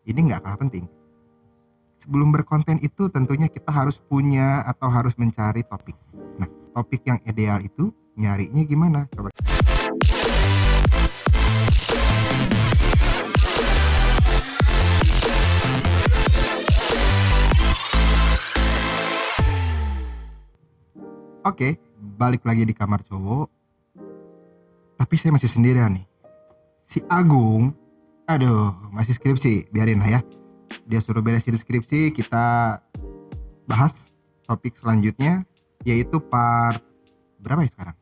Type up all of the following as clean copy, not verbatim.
ini nggak kalah penting. Sebelum berkonten itu tentunya kita harus punya atau harus mencari topik. Nah, topik yang ideal itu nyarinya gimana? Coba. Oke, balik lagi di kamar cowok. Tapi saya masih sendirian nih. Si Agung, aduh, masih skripsi, biarin lah ya. Dia suruh beresin skripsi, kita bahas topik selanjutnya, yaitu part berapa ya sekarang?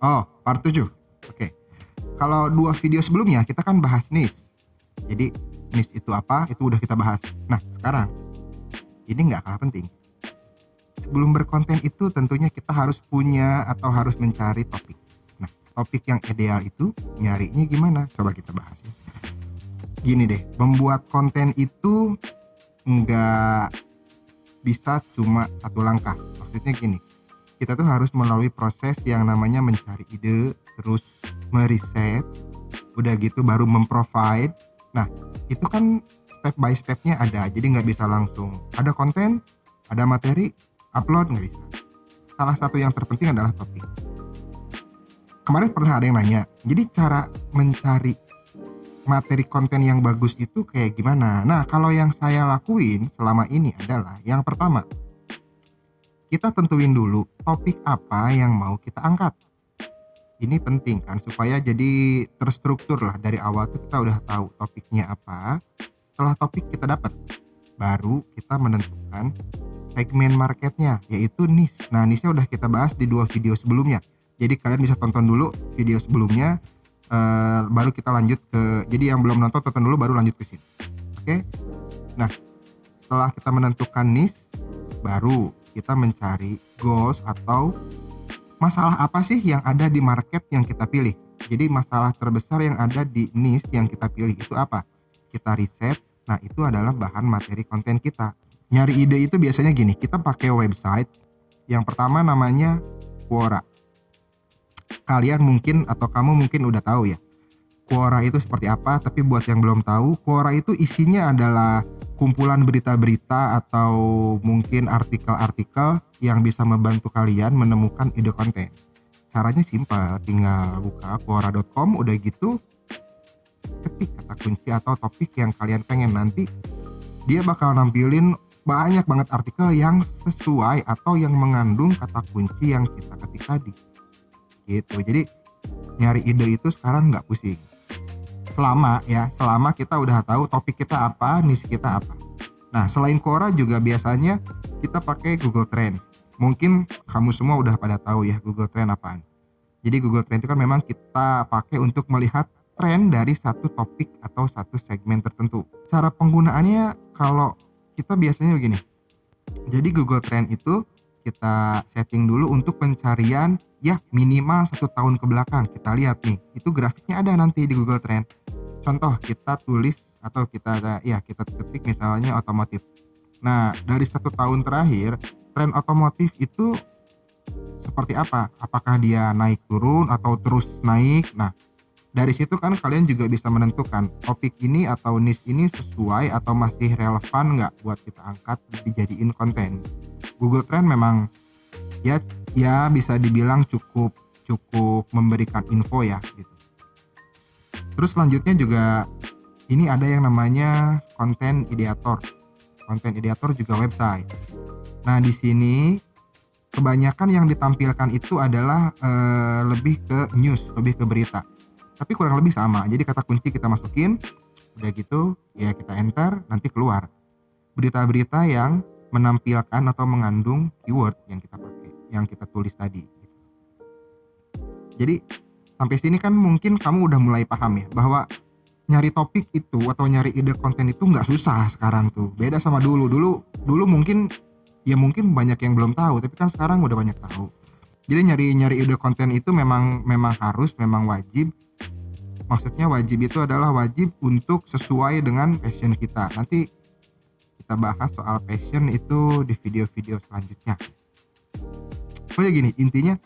Oh, part 7. Oke. Kalau 2 video sebelumnya kita kan bahas NIS. Jadi NIS itu apa? Itu udah kita bahas. Nah, sekarang ini nggak kalah penting. Sebelum berkonten itu tentunya kita harus punya atau harus mencari topik. Nah, topik yang ideal itu nyarinya gimana? Coba kita bahas ya. Gini deh, membuat konten itu nggak bisa cuma satu langkah. Maksudnya gini, kita tuh harus melalui proses yang namanya mencari ide, terus meriset, udah gitu baru memprovide. Nah, itu kan step by stepnya ada, jadi nggak bisa langsung ada konten, ada materi, upload, nggak bisa. Salah satu yang terpenting adalah topik. Kemarin pernah ada yang nanya, jadi cara mencari materi konten yang bagus itu kayak gimana? Nah, kalau yang saya lakuin selama ini adalah yang pertama, kita tentuin dulu topik apa yang mau kita angkat. Ini penting kan, supaya jadi terstruktur lah dari awal tuh kita udah tahu topiknya apa. Setelah topik kita dapat, baru kita menentukan segmen marketnya, yaitu niche. Nah, niche-nya udah kita bahas di 2 video sebelumnya. Jadi kalian bisa tonton dulu video sebelumnya, baru kita lanjut ke, jadi yang belum nonton tonton dulu baru lanjut ke sini. Oke. Nah, setelah kita menentukan niche, baru kita mencari goals atau masalah apa sih yang ada di market yang kita pilih. Jadi masalah terbesar yang ada di niche yang kita pilih itu apa? Kita riset. Nah, itu adalah bahan materi konten kita. Nyari ide itu biasanya gini, kita pakai website. Yang pertama namanya Quora. Kalian mungkin atau kamu mungkin udah tahu ya, Quora itu seperti apa. Tapi buat yang belum tahu, Quora itu isinya adalah kumpulan berita-berita atau mungkin artikel-artikel yang bisa membantu kalian menemukan ide konten. Caranya simpel, tinggal buka quora.com, udah gitu ketik kata kunci atau topik yang kalian pengen. Nanti dia bakal nampilin banyak banget artikel yang sesuai atau yang mengandung kata kunci yang kita ketik tadi gitu. Jadi nyari ide itu sekarang nggak pusing, selama kita udah tahu topik kita apa, niche kita apa. Nah, selain Quora juga biasanya kita pakai Google Trend. Mungkin kamu semua udah pada tahu ya Google Trend apaan. Jadi Google Trend itu kan memang kita pakai untuk melihat tren dari satu topik atau satu segmen tertentu. Cara penggunaannya kalau kita biasanya begini. Jadi Google Trend itu kita setting dulu untuk pencarian ya minimal 1 tahun ke belakang. Kita lihat nih, itu grafiknya ada nanti di Google Trend. Contoh, kita tulis atau kita ketik misalnya otomotif. Nah, dari 1 tahun terakhir tren otomotif itu seperti apa? Apakah dia naik turun atau terus naik? Nah, dari situ kan kalian juga bisa menentukan topik ini atau niche ini sesuai atau masih relevan nggak buat kita angkat dijadiin konten. Google Trend memang ya bisa dibilang cukup memberikan info ya gitu. Terus selanjutnya juga ini ada yang namanya konten ideator. Konten ideator juga website. Nah, di sini kebanyakan yang ditampilkan itu adalah lebih ke news, lebih ke berita. Tapi kurang lebih sama. Jadi kata kunci kita masukin, udah gitu ya kita enter, nanti keluar berita-berita yang menampilkan atau mengandung keyword yang kita pakai, yang kita tulis tadi gitu. Jadi sampai sini kan mungkin kamu udah mulai paham ya bahwa nyari topik itu atau nyari ide konten itu nggak susah sekarang tuh. Beda sama dulu mungkin banyak yang belum tahu, tapi kan sekarang udah banyak tahu. Jadi nyari ide konten itu memang wajib. Maksudnya wajib itu adalah wajib untuk sesuai dengan passion kita. Nanti kita bahas soal passion itu di video-video selanjutnya. Oh ya gini, intinya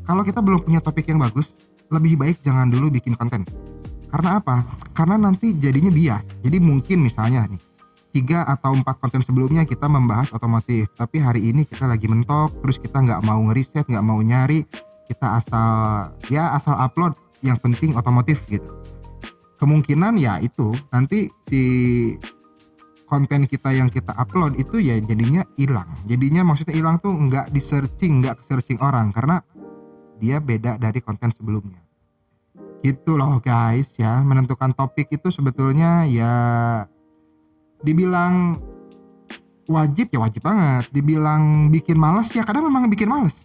kalau kita belum punya topik yang bagus, lebih baik jangan dulu bikin konten. Karena apa? Karena nanti jadinya bias. Jadi mungkin misalnya nih 3 atau 4 konten sebelumnya kita membahas otomotif, tapi hari ini kita lagi mentok, terus kita nggak mau ngeriset, nggak mau nyari, kita asal upload, yang penting otomotif gitu. Kemungkinan ya itu nanti si konten kita yang kita upload itu ya jadinya hilang. Jadinya maksudnya hilang tuh nggak di searching, nggak ke searching orang karena dia beda dari konten sebelumnya. Gitu loh guys ya, menentukan topik itu sebetulnya ya dibilang wajib ya wajib banget, dibilang bikin males ya kadang memang bikin males.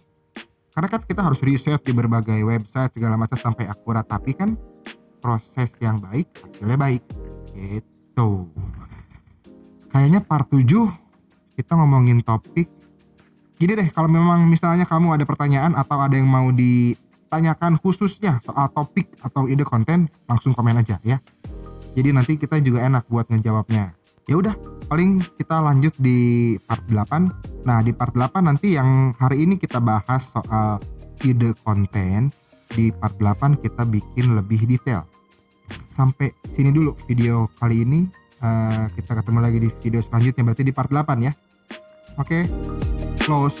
Karena kan kita harus riset di berbagai website segala macam sampai akurat, tapi kan proses yang baik hasilnya baik gitu. Kayaknya part 7 kita ngomongin topik gini deh, kalau memang misalnya kamu ada pertanyaan atau ada yang mau ditanyakan khususnya soal topik atau ide konten, langsung komen aja ya. Jadi nanti kita juga enak buat ngejawabnya. Ya udah, paling kita lanjut di part 8. Nah, di part 8 nanti yang hari ini kita bahas soal ide konten. Di part 8 kita bikin lebih detail. Sampai sini dulu video kali ini. Kita ketemu lagi di video selanjutnya, berarti di part 8 ya. Oke, close.